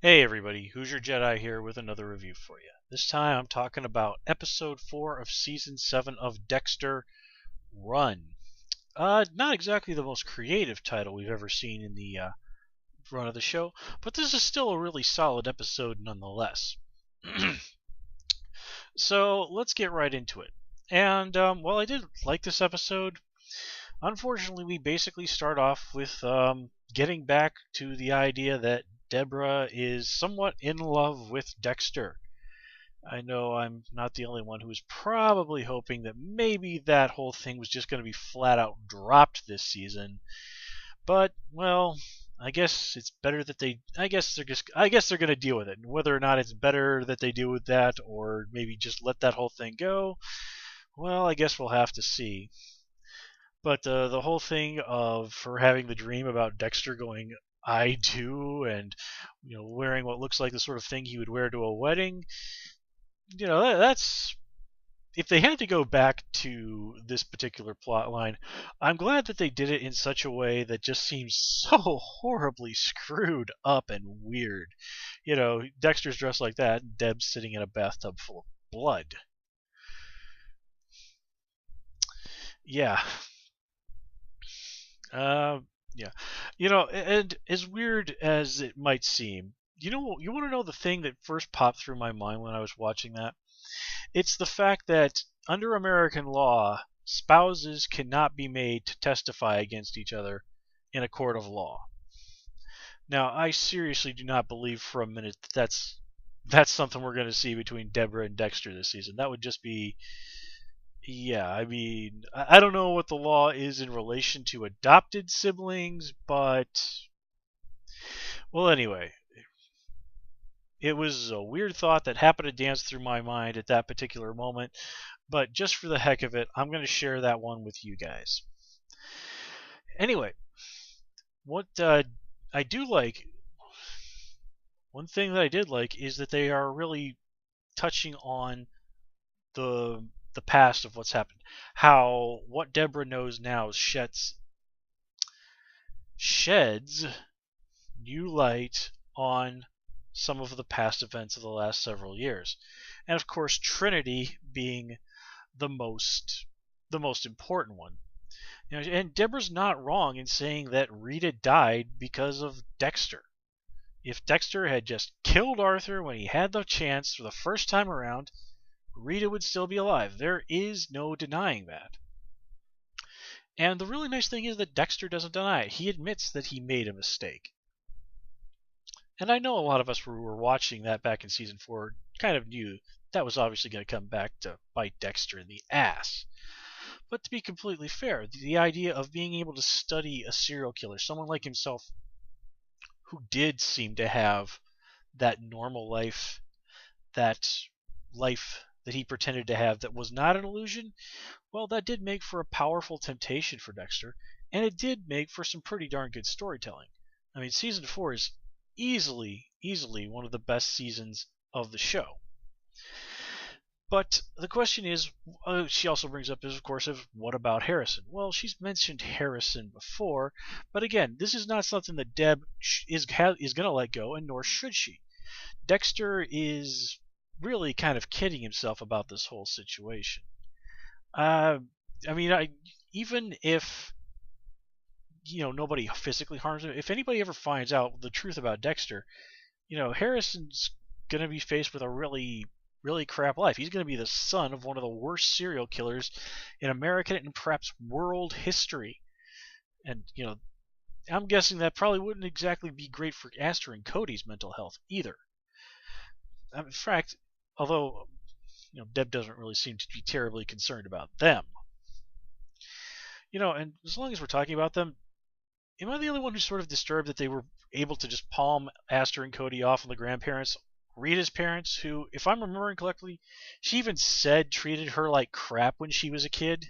Hey everybody, Hoosier Jedi here with another review for you. This time I'm talking about episode 4 of season 7 of Dexter, Run. Not exactly the most creative title we've ever seen in the run of the show, but this is still a really solid episode nonetheless. So let's get right into it. And while I did like this episode, unfortunately we basically start off with getting back to the idea that Deborah is somewhat in love with Dexter. I know I'm not the only one who was probably hoping that maybe that whole thing was just going to be flat out dropped this season. But well, I guess it's better that they I guess they're going to deal with it. Whether or not it's better that they deal with that or maybe just let that whole thing go, well, I guess we'll have to see. But the whole thing of her having the dream about Dexter going, I do, and wearing what looks like the sort of thing he would wear to a wedding, that's if they had to go back to this particular plot line, I'm glad that they did it in such a way that just seems so horribly screwed up and weird. Dexter's dressed like that, and Deb's sitting in a bathtub full of blood. Yeah, Uh, yeah. And as weird as it might seem, you want to know the thing that first popped through my mind when I was watching that? It's the fact that under American law, spouses cannot be made to testify against each other in a court of law. Now, I seriously do not believe for a minute that that's something we're going to see between Deborah and Dexter this season. That would just be yeah, I mean, I don't know what the law is in relation to adopted siblings, but well, anyway, it was a weird thought that happened to dance through my mind at that particular moment, but just for the heck of it, I'm going to share that one with you guys. Anyway, what I do like, one thing that I did like is that they are really touching on the past of what's happened. How what Deborah knows now sheds new light on some of the past events of the last several years. And of course Trinity being the most important one. And Deborah's not wrong in saying that Rita died because of Dexter. If Dexter had just killed Arthur when he had the chance for the first time around, Rita would still be alive. There is no denying that. And the really nice thing is that Dexter doesn't deny it. He admits that he made a mistake. And I know a lot of us who were watching that back in season 4 kind of knew that was obviously going to come back to bite Dexter in the ass. But to be completely fair, the idea of being able to study a serial killer, someone like himself who did seem to have that normal life, that life that he pretended to have that was not an illusion, well, that did make for a powerful temptation for Dexter, and it did make for some pretty darn good storytelling. I mean, season 4 is easily one of the best seasons of the show. But the question is, she also brings up is, of course, what about Harrison? Well, she's mentioned Harrison before, but again, this is not something that Deb is going to let go, and nor should she. Dexter is really kind of kidding himself about this whole situation. I mean, even if nobody physically harms him, if anybody ever finds out the truth about Dexter, Harrison's gonna be faced with a really crap life. He's gonna be the son of one of the worst serial killers in American and perhaps world history. And I'm guessing that probably wouldn't exactly be great for Astor and Cody's mental health either. In fact, although Deb doesn't really seem to be terribly concerned about them. And as long as we're talking about them, am I the only one who's sort of disturbed that they were able to just palm Astor and Cody off on the grandparents, Rita's parents, who, if I'm remembering correctly, she even said treated her like crap when she was a kid?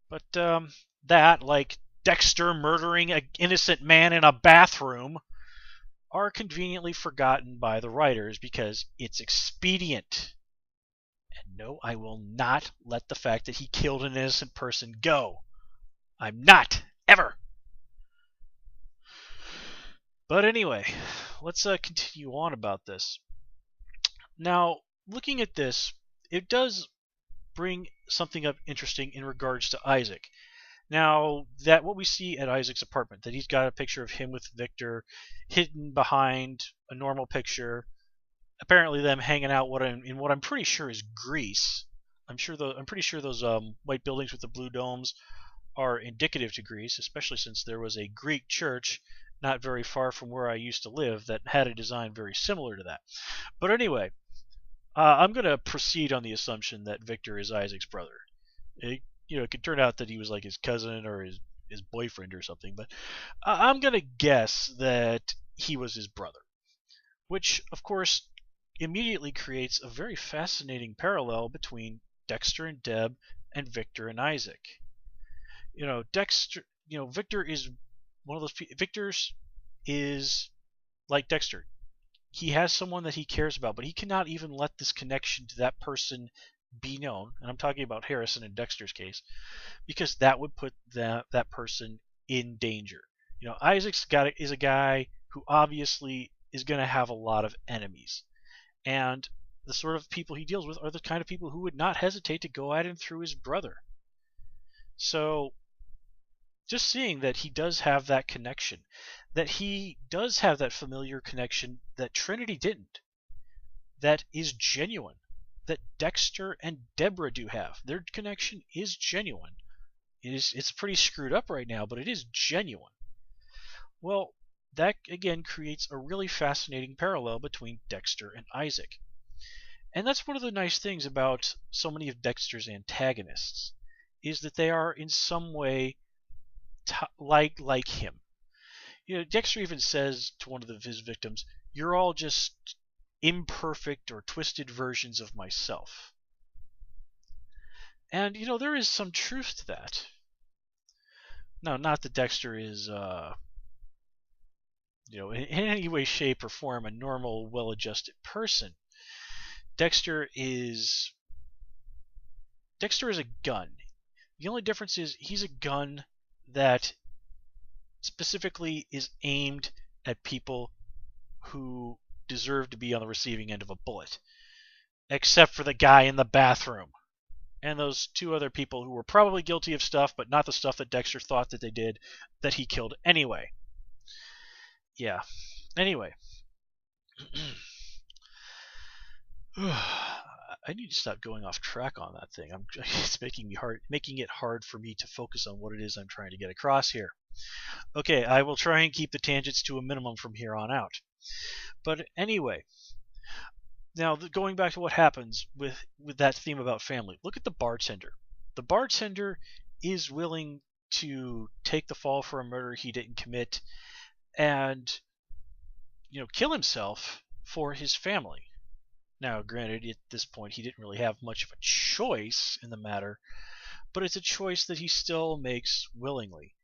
But that, like Dexter murdering an innocent man in a bathroom, are conveniently forgotten by the writers because it's expedient. And no, I will not let the fact that he killed an innocent person go. I'm not, ever. But anyway, let's continue on about this. Now, looking at this, it does bring something up interesting in regards to Isaac. Now, that what we see at Isaac's apartment, that he's got a picture of him with Victor hidden behind a normal picture, apparently them hanging out in what I'm pretty sure is Greece. I'm pretty sure those white buildings with the blue domes are indicative to Greece, especially since there was a Greek church not very far from where I used to live that had a design very similar to that. But anyway, I'm going to proceed on the assumption that Victor is Isaac's brother. It could turn out that he was like his cousin or his boyfriend or something, but I'm going to guess that he was his brother, which, of course, immediately creates a very fascinating parallel between Dexter and Deb and Victor and Isaac. Victor is one of those people. Victor's is like Dexter. He has someone that he cares about, but he cannot even let this connection to that person be known. And I'm talking about Harrison in Dexter's case, because that would put that person in danger. Isaac's is a guy who obviously is going to have a lot of enemies, and the sort of people he deals with are the kind of people who would not hesitate to go at him through his brother. So, just seeing that he does have that connection, that he does have that familiar connection that Trinity didn't, that is genuine, that Dexter and Deborah do have. Their connection is genuine. It's pretty screwed up right now, but it is genuine. Well, that again creates a really fascinating parallel between Dexter and Isaac. And that's one of the nice things about so many of Dexter's antagonists, is that they are in some way like him. Dexter even says to one of his victims, "You're all just imperfect or twisted versions of myself." And there is some truth to that. Now, not that Dexter is in any way, shape, or form a normal, well-adjusted person. Dexter is a gun. The only difference is he's a gun that specifically is aimed at people who deserve to be on the receiving end of a bullet, except for the guy in the bathroom and those two other people who were probably guilty of stuff, but not the stuff that Dexter thought that they did, that he killed anyway. Yeah. Anyway. I need to stop going off track on that thing. It's making it hard for me to focus on what it is I'm trying to get across here. Okay, I will try and keep the tangents to a minimum from here on out. But anyway, now going back to what happens with that theme about family. Look at the bartender. The bartender is willing to take the fall for a murder he didn't commit and kill himself for his family. Now, granted, at this point, he didn't really have much of a choice in the matter, but it's a choice that he still makes willingly.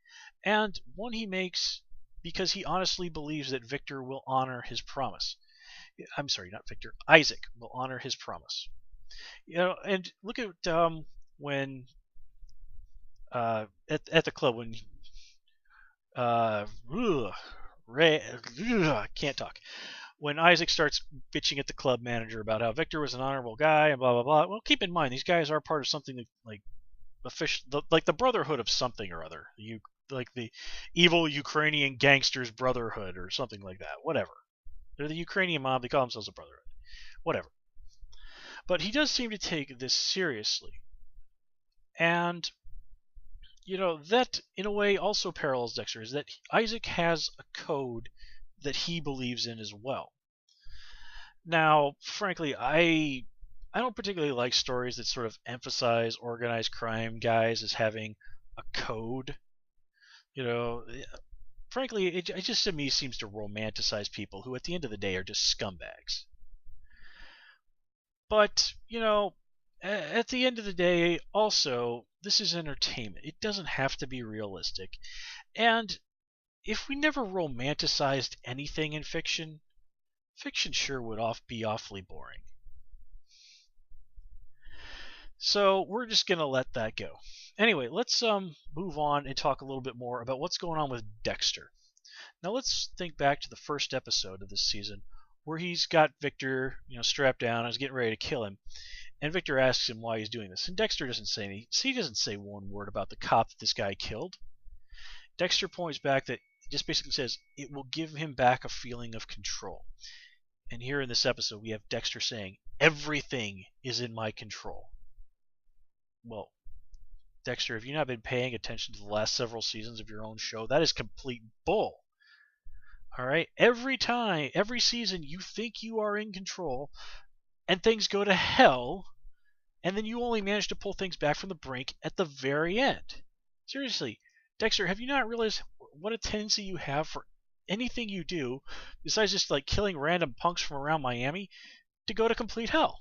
And one he makes because he honestly believes that Victor will honor his promise. I'm sorry, not Victor. Isaac will honor his promise. And look at when at the club when can't talk. When Isaac starts bitching at the club manager about how Victor was an honorable guy and blah blah blah. Well, keep in mind these guys are part of something like official, like the Brotherhood of something or other. Like the evil Ukrainian gangsters Brotherhood or something like that. Whatever. They're the Ukrainian mob. They call themselves a Brotherhood. Whatever. But he does seem to take this seriously, and that in a way also parallels Dexter. Is that Isaac has a code that he believes in as well. Now, frankly, I don't particularly like stories that sort of emphasize organized crime guys as having a code. Frankly, it just to me seems to romanticize people who at the end of the day are just scumbags. But, at the end of the day, also, this is entertainment. It doesn't have to be realistic. And if we never romanticized anything in fiction, fiction sure would be awfully boring. So we're just going to let that go. Anyway, let's move on and talk a little bit more about what's going on with Dexter. Now let's think back to the first episode of this season, where he's got Victor, strapped down and is getting ready to kill him. And Victor asks him why he's doing this, and Dexter doesn't say anything. He doesn't say one word about the cop that this guy killed. Dexter points back that he just basically says it will give him back a feeling of control. And here in this episode, we have Dexter saying, everything is in my control. Well, Dexter, have you not been paying attention to the last several seasons of your own show? That is complete bull. Alright? Every season, you think you are in control, and things go to hell, and then you only manage to pull things back from the brink at the very end. Seriously, Dexter, have you not realized what a tendency you have for anything you do, besides just like killing random punks from around Miami, to go to complete hell?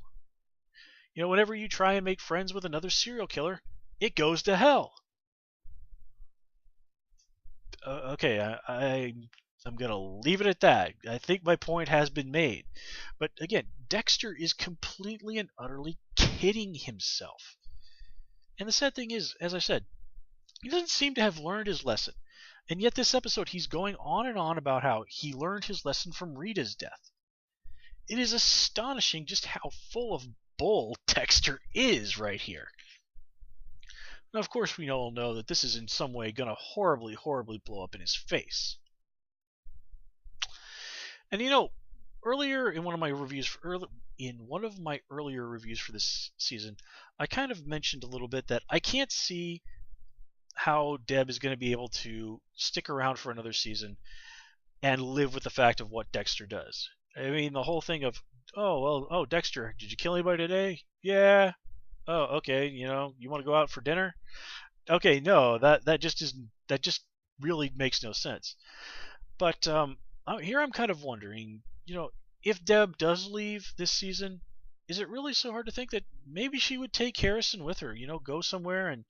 Whenever you try and make friends with another serial killer, it goes to hell. Okay, I'm going to leave it at that. I think my point has been made. But again, Dexter is completely and utterly kidding himself. And the sad thing is, as I said, he doesn't seem to have learned his lesson. And yet this episode, he's going on and on about how he learned his lesson from Rita's death. It is astonishing just how full of bull Dexter is right here. Now, of course, we all know that this is in some way going to horribly, horribly blow up in his face. And earlier in one of my earlier reviews for this season, I kind of mentioned a little bit that I can't see how Deb is going to be able to stick around for another season and live with the fact of what Dexter does. I mean, the whole thing of, Dexter, did you kill anybody today? Yeah. Oh, okay. You want to go out for dinner? Okay, no, that just really makes no sense. But here I'm kind of wondering, if Deb does leave this season, is it really so hard to think that maybe she would take Harrison with her? Go somewhere and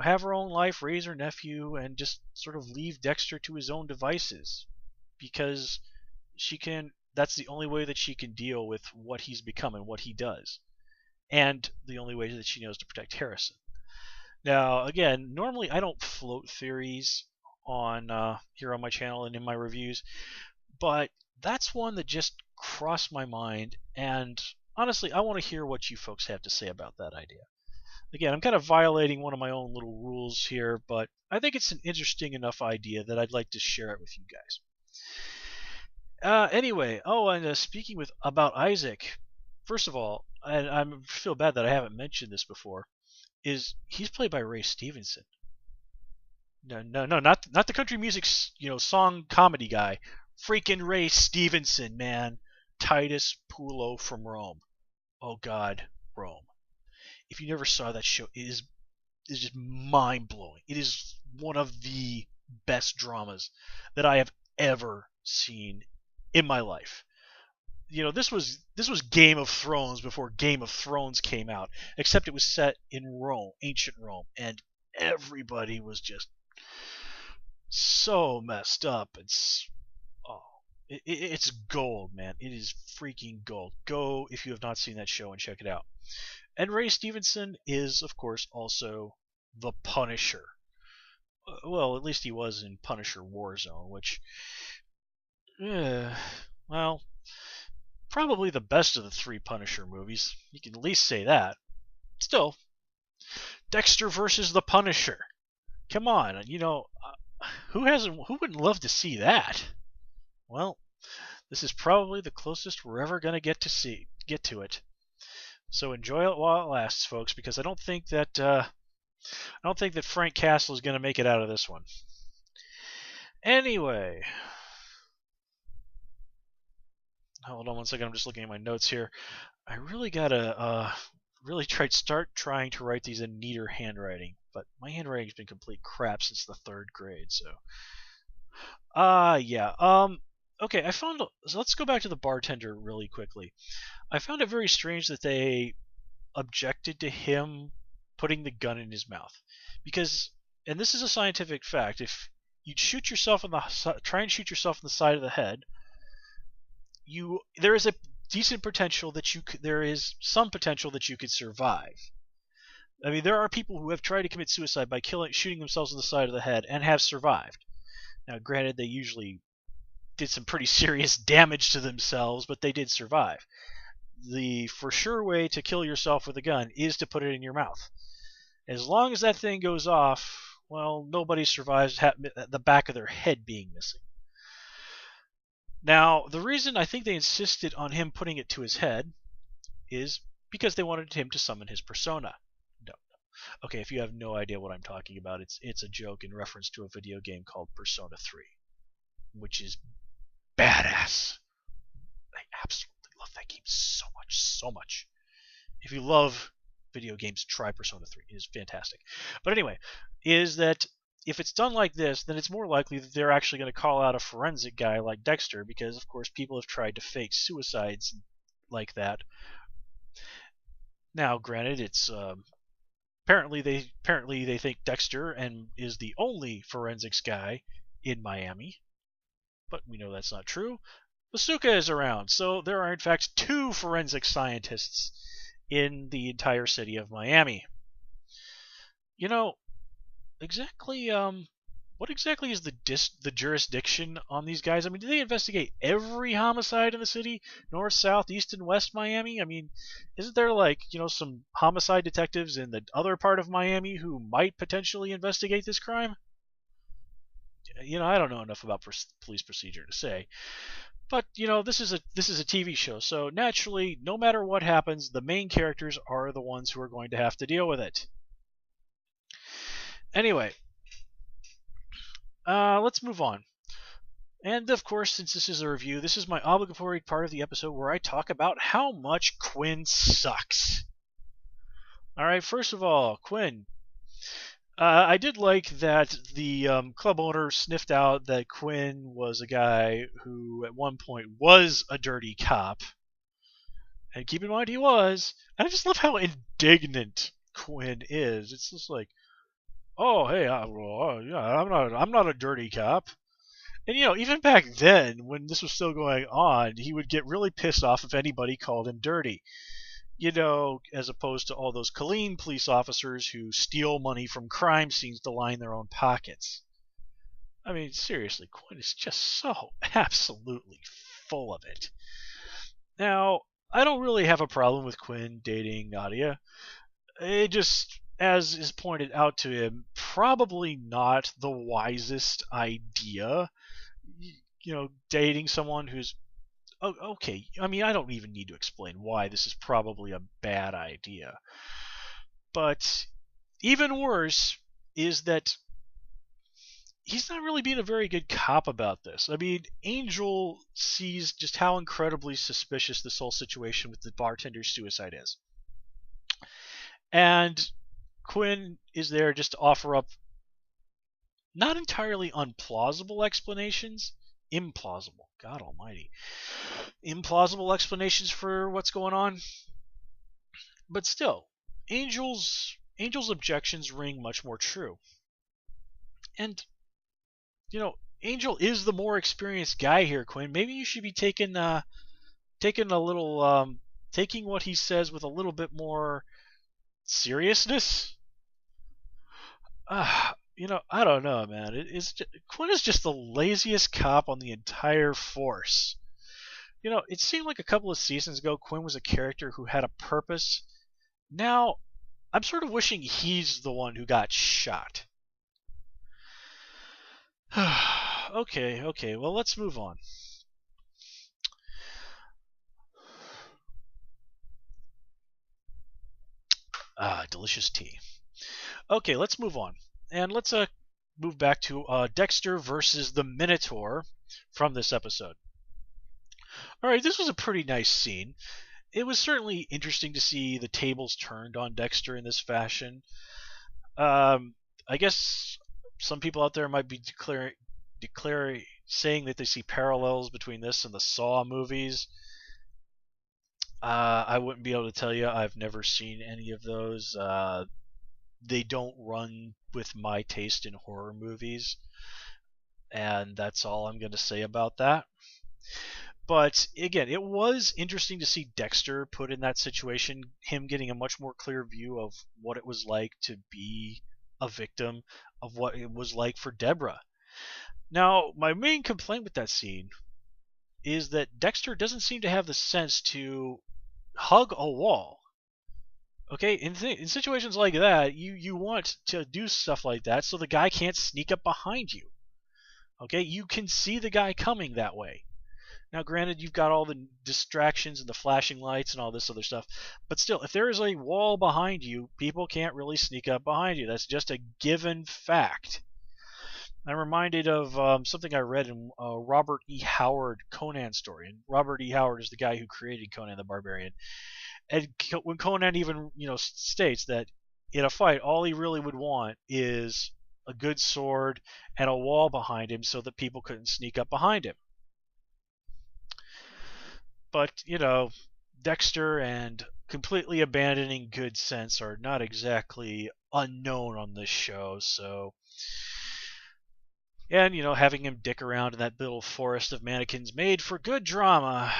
have her own life, raise her nephew, and just sort of leave Dexter to his own devices, because that's the only way that she can deal with what he's become and what he does, and the only way that she knows to protect Harrison. Now, again, normally I don't float theories on here on my channel and in my reviews, but that's one that just crossed my mind, and honestly, I want to hear what you folks have to say about that idea. Again, I'm kind of violating one of my own little rules here, but I think it's an interesting enough idea that I'd like to share it with you guys. Anyway, and speaking about Isaac, first of all, and I feel bad that I haven't mentioned this before, is he's played by Ray Stevenson. No, not the country music, song comedy guy. Freaking Ray Stevenson, man. Titus Pulo from Rome. Oh God, Rome. If you never saw that show, it is just mind-blowing. It is one of the best dramas that I have ever seen in my life. This was Game of Thrones before Game of Thrones came out, except it was set in Rome, ancient Rome, and everybody was just so messed up. It's gold, man. It is freaking gold. Go if you have not seen that show and check it out. And Ray Stevenson is, of course, also the Punisher. Well, at least he was in Punisher Warzone, which, probably the best of the three Punisher movies. You can at least say that. Still, Dexter versus the Punisher. Come on, who wouldn't love to see that? Well, this is probably the closest we're ever going to get to it. So enjoy it while it lasts, folks, because I don't think that Frank Castle is going to make it out of this one. Anyway, hold on one second. I'm just looking at my notes here. I really gotta start trying to write these in neater handwriting, but my handwriting's been complete crap since the 3rd grade. So, okay. So let's go back to the bartender really quickly. I found it very strange that they objected to him putting the gun in his mouth, because, and this is a scientific fact, if you try and shoot yourself in the side of the head, there is a decent potential that there is some potential that you could survive. I mean, there are people who have tried to commit suicide by shooting themselves in the side of the head and have survived. Now, granted, they usually did some pretty serious damage to themselves, but they did survive. The for sure way to kill yourself with a gun is to put it in your mouth. As long as that thing goes off, well, nobody survives the back of their head being missing. Now, the reason I think they insisted on him putting it to his head is because they wanted him to summon his persona. No. Okay, if you have no idea what I'm talking about, it's a joke in reference to a video game called Persona 3, which is badass. I absolutely love that game so much, so much. If you love video games, try Persona 3. It is fantastic. But anyway, is that if it's done like this, then it's more likely that they're actually going to call out a forensic guy like Dexter, because of course people have tried to fake suicides like that. Now, granted, it's apparently they think Dexter and is the only forensics guy in Miami, but we know that's not true. Masuka is around, so there are in fact 2 forensic scientists in the entire city of Miami. You know, exactly what exactly is the jurisdiction on these guys? I mean, do they investigate every homicide in the city, north, south, east, and west Miami? I mean, isn't there some homicide detectives in the other part of Miami who might potentially investigate this crime? I don't know enough about police procedure to say. But this is a TV show, so naturally, no matter what happens, the main characters are the ones who are going to have to deal with it. Anyway, let's move on. And of course, since this is a review, this is my obligatory part of the episode where I talk about how much Quinn sucks. Alright, first of all, Quinn. I did like that the club owner sniffed out that Quinn was a guy who at one point was a dirty cop. And keep in mind he was. And I just love how indignant Quinn is. It's just like, oh, hey, I'm not a dirty cop. And even back then, when this was still going on, he would get really pissed off if anybody called him dirty. As opposed to all those clean police officers who steal money from crime scenes to line their own pockets. I mean, seriously, Quinn is just so absolutely full of it. Now, I don't really have a problem with Quinn dating Nadia. It just, as is pointed out to him, probably not the wisest idea. Dating someone who's okay, I mean, I don't even need to explain why this is probably a bad idea. But even worse is that he's not really being a very good cop about this. I mean, Angel sees just how incredibly suspicious this whole situation with the bartender's suicide is. And Quinn is there just to offer up not entirely unplausible explanations, implausible, God almighty, implausible explanations for what's going on. But still, Angel's objections ring much more true. And Angel is the more experienced guy here, Quinn. Maybe you should be taking what he says with a little bit more seriousness. I don't know, man. Quinn is just the laziest cop on the entire force. It seemed like a couple of seasons ago Quinn was a character who had a purpose. Now, I'm sort of wishing he's the one who got shot. Okay, well, let's move on. Delicious tea. Okay, let's move on. And let's move back to Dexter versus the Minotaur from this episode. Alright, this was a pretty nice scene. It was certainly interesting to see the tables turned on Dexter in this fashion. I guess some people out there might be saying that they see parallels between this and the Saw movies. I wouldn't be able to tell you. I've never seen any of those. They don't run with my taste in horror movies. And that's all I'm going to say about that. But again, it was interesting to see Dexter put in that situation, him getting a much more clear view of what it was like to be a victim, of what it was like for Deborah. Now, my main complaint with that scene is that Dexter doesn't seem to have the sense to hug a wall. Okay, in situations like that, you want to do stuff like that so the guy can't sneak up behind you. Okay, you can see the guy coming that way. Now, granted, you've got all the distractions and the flashing lights and all this other stuff, but still, if there is a wall behind you, people can't really sneak up behind you. That's just a given fact. I'm reminded of something I read in Robert E. Howard Conan story. And Robert E. Howard is the guy who created Conan the Barbarian. And when Conan even states that in a fight, all he really would want is a good sword and a wall behind him so that people couldn't sneak up behind him. But Dexter and completely abandoning good sense are not exactly unknown on this show. So. And, having him dick around in that little forest of mannequins made for good drama,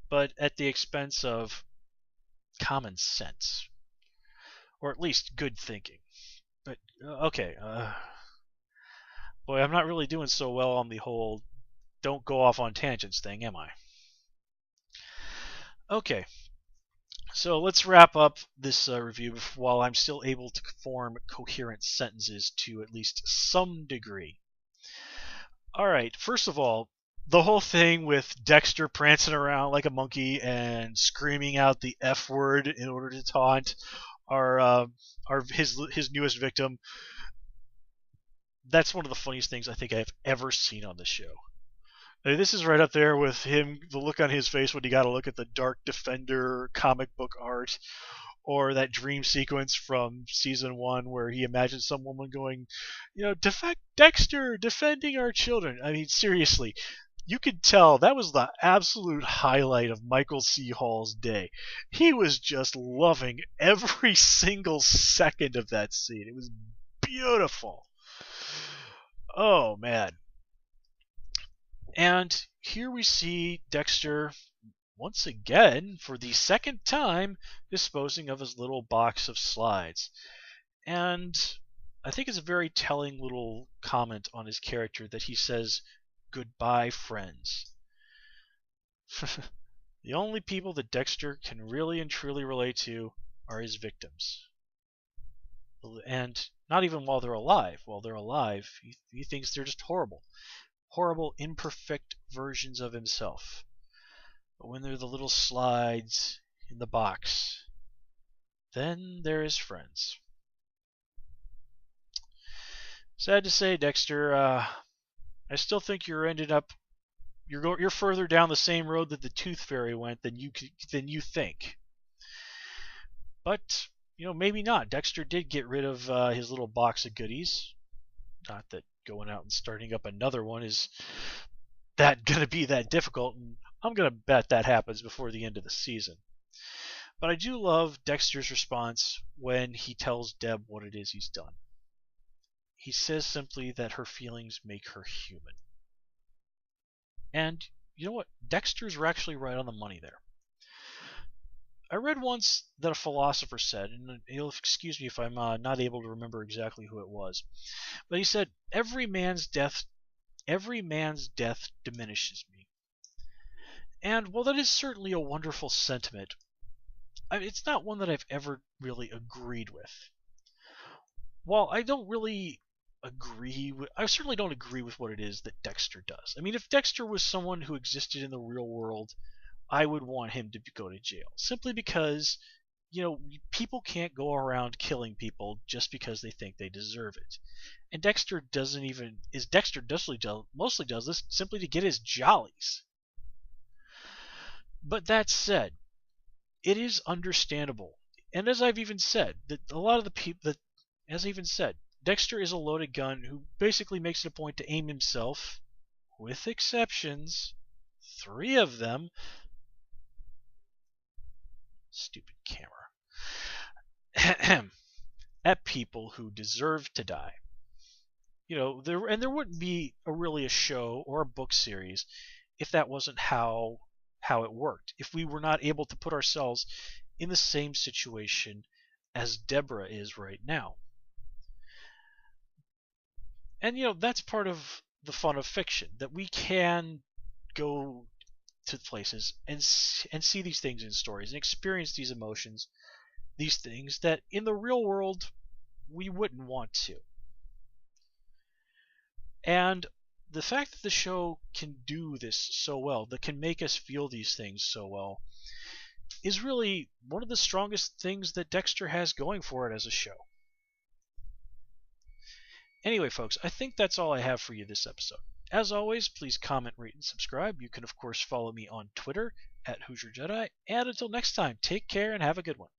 but at the expense of common sense. Or at least good thinking. But, okay. Boy, I'm not really doing so well on the whole don't go off on tangents thing, am I? Okay. So let's wrap up this review while I'm still able to form coherent sentences to at least some degree. Alright, first of all, the whole thing with Dexter prancing around like a monkey and screaming out the F word in order to taunt his newest victim, that's one of the funniest things I think I've ever seen on this show. I mean, this is right up there with him, the look on his face when you got to look at the Dark Defender comic book art, or that dream sequence from season 1 where he imagines some woman going, Dexter defending our children. I mean, seriously, you could tell that was the absolute highlight of Michael C. Hall's day. He was just loving every single second of that scene. It was beautiful. Oh, man. And here we see Dexter once again, for the second time, disposing of his little box of slides. And I think it's a very telling little comment on his character that he says, "Goodbye, friends." The only people that Dexter can really and truly relate to are his victims. And not even while they're alive. While they're alive, he thinks they're just horrible. Horrible, imperfect versions of himself. But when they're the little slides in the box, then they're his friends. Sad to say, Dexter, I still think you're further down the same road that the Tooth Fairy went than you think. But maybe not. Dexter did get rid of his little box of goodies. Not that going out and starting up another one is that gonna be that difficult, and I'm gonna bet that happens before the end of the season. But I do love Dexter's response when he tells Deb what it is he's done. He says simply that her feelings make her human. And you know what? Dexter's actually right on the money there. I read once that a philosopher said, and you'll excuse me if I'm not able to remember exactly who it was, but he said, every man's death diminishes me. And while that is certainly a wonderful sentiment, it's not one that I've ever really agreed with. While I don't really I certainly don't agree with what it is that Dexter does. I mean, if Dexter was someone who existed in the real world, I would want him to go to jail. Simply because, people can't go around killing people just because they think they deserve it. And Dexter mostly does this simply to get his jollies. But that said, it is understandable. And as I've even said, that a lot of the people Dexter is a loaded gun who basically makes it a point to aim himself, with exceptions, 3 of them. Stupid camera. At people who deserve to die. There wouldn't be really a show or a book series if that wasn't how it worked. If we were not able to put ourselves in the same situation as Deborah is right now. And that's part of the fun of fiction, that we can go to places and see these things in stories and experience these emotions, these things that in the real world we wouldn't want to. And the fact that the show can do this so well, that can make us feel these things so well, is really one of the strongest things that Dexter has going for it as a show. Anyway, folks, I think that's all I have for you this episode. As always, please comment, rate, and subscribe. You can, of course, follow me on Twitter at Hoosier Jedi. And until next time, take care and have a good one.